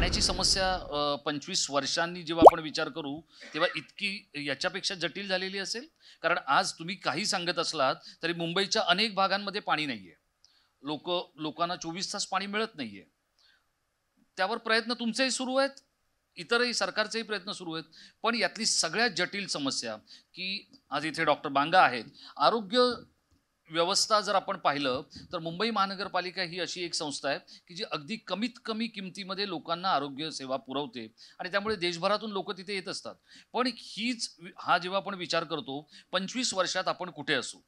पाण्याची समस्या 25 वर्षांनी जेव्हा आपण विचार करू तेव्हा इतकी याच्यापेक्षा जटिल झालेली असेल. कारण आज तुम्ही काही सांगत असलात तरी मुंबईच्या अनेक भागांमध्ये पाणी नाहीये. लोकांना 24 तास पाणी मिळत नाहीये. त्यावर प्रयत्न तुमचेही सुरू आहेत, इतरही सरकारचेही प्रयत्न सुरू आहेत. पण यातली सगळ्यात जटिल समस्या की आज इथे डॉक्टर बांगा आहेत. आरोग्य व्यवस्था जर आपण पाहिलं तर मुंबई महानगरपालिका ही अशी एक संस्था आहे की जी अगदी कमीत कमी किमतीमध्ये लोकांना आरोग्य सेवा पुरवते आणि त्यामुळे देशभरातून लोक तिथे येत असतात. पण हा जेव्हा आपण विचार करतो 25 वर्षात आपण कुठे असू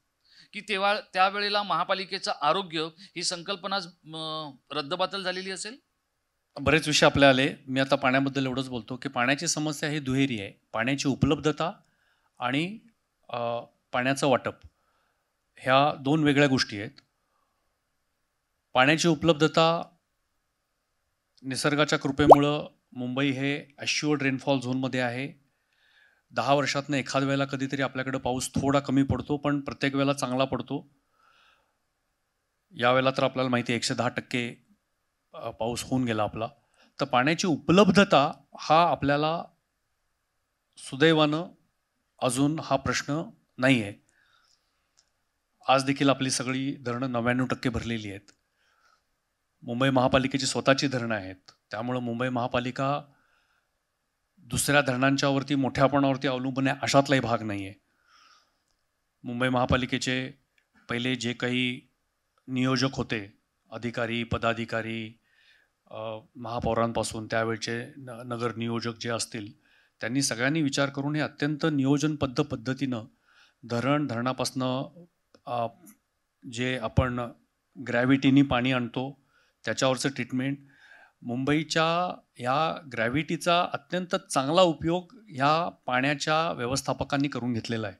की तेव्हा त्यावेळेला महापालिकेचं आरोग्य ही संकल्पना रद्दबातल झालेली असेल. बरेच विषय आपले आले. मी आता पाण्याबद्दल एवढंच बोलतो की पाण्याची समस्या ही दुहेरी आहे. पाण्याची उपलब्धता आणि पाण्याचं वाटप ह्या दोन वेगळ्या गोष्टी आहेत. पाण्याची उपलब्धता निसर्गाच्या कृपेमुळं मुंबई हे ॲश्युअर्ड रेनफॉल झोनमध्ये आहे. 10 वर्षातनं एखाद वेळेला कधीतरी आपल्याकडे पाऊस थोडा कमी पडतो, पण प्रत्येक वेळेला चांगला पडतो. यावेळेला तर आपल्याला माहिती आहे 110% पाऊस होऊन गेला आपला. तर पाण्याची उपलब्धता हा आपल्याला सुदैवानं अजून हा प्रश्न नाही आहे. आज देखील आपली सगळी धरणं 99% भरलेली आहेत. मुंबई महापालिकेची स्वतःची धरणं आहेत. त्यामुळं मुंबई महापालिका दुसऱ्या धरणांच्यावरती मोठ्यापणावरती अवलंबून आहे अशातलाही भाग नाही आहे. मुंबई महापालिकेचे पहिले जे काही नियोजक होते, अधिकारी पदाधिकारी, महापौरांपासून त्यावेळचे नगर नियोजक जे असतील, त्यांनी सगळ्यांनी विचार करून हे अत्यंत नियोजनबद्ध पद्धतीनं धरणापासनं जे आपण ग्रॅव्हिटीनी पाणी आणतो त्याच्यावरचं ट्रीटमेंट, मुंबईच्या ह्या ग्रॅव्हिटीचा अत्यंत चांगला उपयोग ह्या पाण्याच्या व्यवस्थापकांनी करून घेतलेला आहे.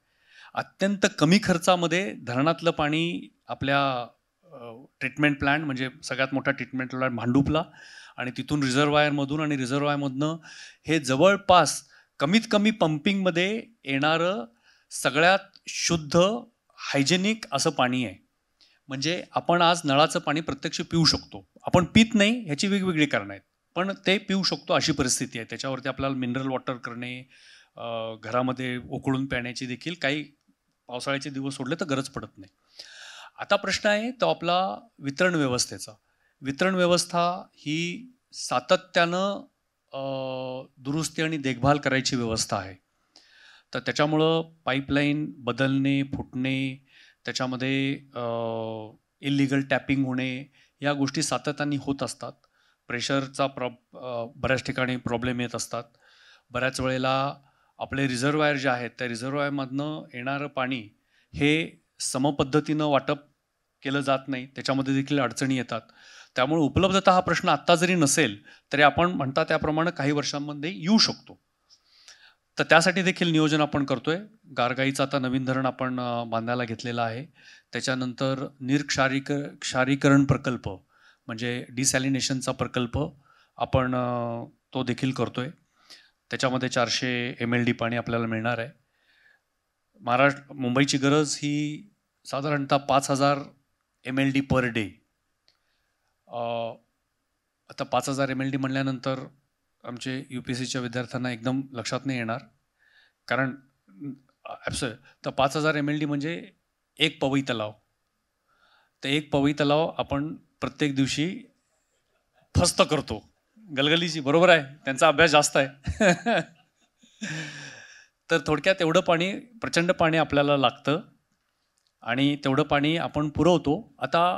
अत्यंत कमी खर्चामध्ये धरणातलं पाणी आपल्या ट्रीटमेंट प्लॅन्ट म्हणजे सगळ्यात मोठा ट्रीटमेंट प्लॅन्ट भांडूपला आणि तिथून रिझर्वायरमधून आणि रिझर्वायरमधनं हे जवळपास कमीत कमी पंपिंगमध्ये येणारं सगळ्यात शुद्ध हायजेनिक असं पाणी आहे. म्हणजे आपण आज नळाचं पाणी प्रत्यक्ष पिऊ शकतो. आपण पित नाही ह्याची वेगवेगळी कारणं आहेत, पण ते पिऊ शकतो अशी परिस्थिती आहे. त्याच्यावरती आपल्याला मिनरल वॉटर करणे, घरामध्ये उकळून पिण्याची देखील काही पावसाळ्याचे दिवस सोडले तर गरज पडत नाही. आता प्रश्न आहे तो आपला वितरण व्यवस्थेचा. वितरण व्यवस्था ही सातत्यानं दुरुस्ती आणि देखभाल करायची व्यवस्था आहे. तर त्याच्यामुळं पाईपलाईन बदलणे, फुटणे, त्याच्यामध्ये इल्लिगल टॅपिंग होणे या गोष्टी सातत्याने होत असतात. प्रेशरचा बऱ्याच ठिकाणी प्रॉब्लेम येत असतात. बऱ्याच वेळेला आपले रिझर्वायर जे आहेत त्या रिझर्वायरमधनं येणारं पाणी हे समपद्धतीनं वाटप केलं जात नाही, त्याच्यामध्ये देखील अडचणी येतात. त्यामुळे उपलब्धता हा प्रश्न आत्ता जरी नसेल तरी आपण म्हणता त्याप्रमाणे काही वर्षांमध्ये येऊ शकतो. तर त्यासाठी देखील नियोजन आपण करतोय. गारगाईचं आता नवीन धरण आपण बांधायला घेतलेलं आहे. त्याच्यानंतर क्षारीकरण प्रकल्प म्हणजे डिसॅलिनेशनचा प्रकल्प आपण तो देखील करतोय. त्याच्यामध्ये 400 MLD पाणी आपल्याला मिळणार आहे. मुंबईची गरज ही साधारणतः 5000 MLD पर डे. आता 5000 MLD म्हणल्यानंतर आमचे UPSCच्या विद्यार्थ्यांना एकदम लक्षात नाही येणार, कारण तर 5000 MLD म्हणजे एक पवई तलाव. तर एक पवई तलाव आपण प्रत्येक दिवशी फस्त करतो. गलगलीची बरोबर आहे, त्यांचा अभ्यास जास्त आहे. तर थोडक्यात एवढं पाणी, प्रचंड पाणी आपल्याला लागतं आणि तेवढं पाणी आपण पुरवतो. आता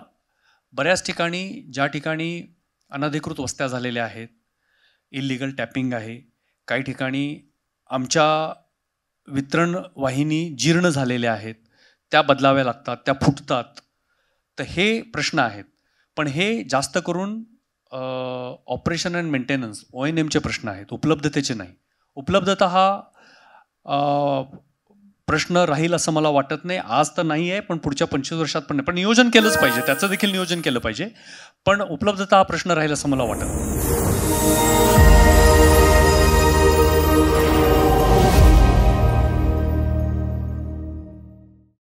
बऱ्याच ठिकाणी ज्या ठिकाणी अनधिकृत वस्त्या झालेल्या आहेत, इल्लिगल टॅपिंग आहे, काही ठिकाणी आमच्या वितरण वाहिनी जीर्ण झालेल्या आहेत, त्या बदलाव्या लागतात, त्या फुटतात. तर हे प्रश्न आहेत. पण हे जास्त करून ऑपरेशन अँड मेंटेनन्स ONMचे प्रश्न आहेत, उपलब्धतेचे नाही. उपलब्धता हा प्रश्न राहील असं मला वाटत नाही. आज तर नाही आहे, पण पुढच्या 25 वर्षात पण नाही. पण नियोजन केलंच पाहिजे, त्याचं देखील नियोजन केलं पाहिजे. पण उपलब्धता हा प्रश्न राहील असं मला वाटत नाही.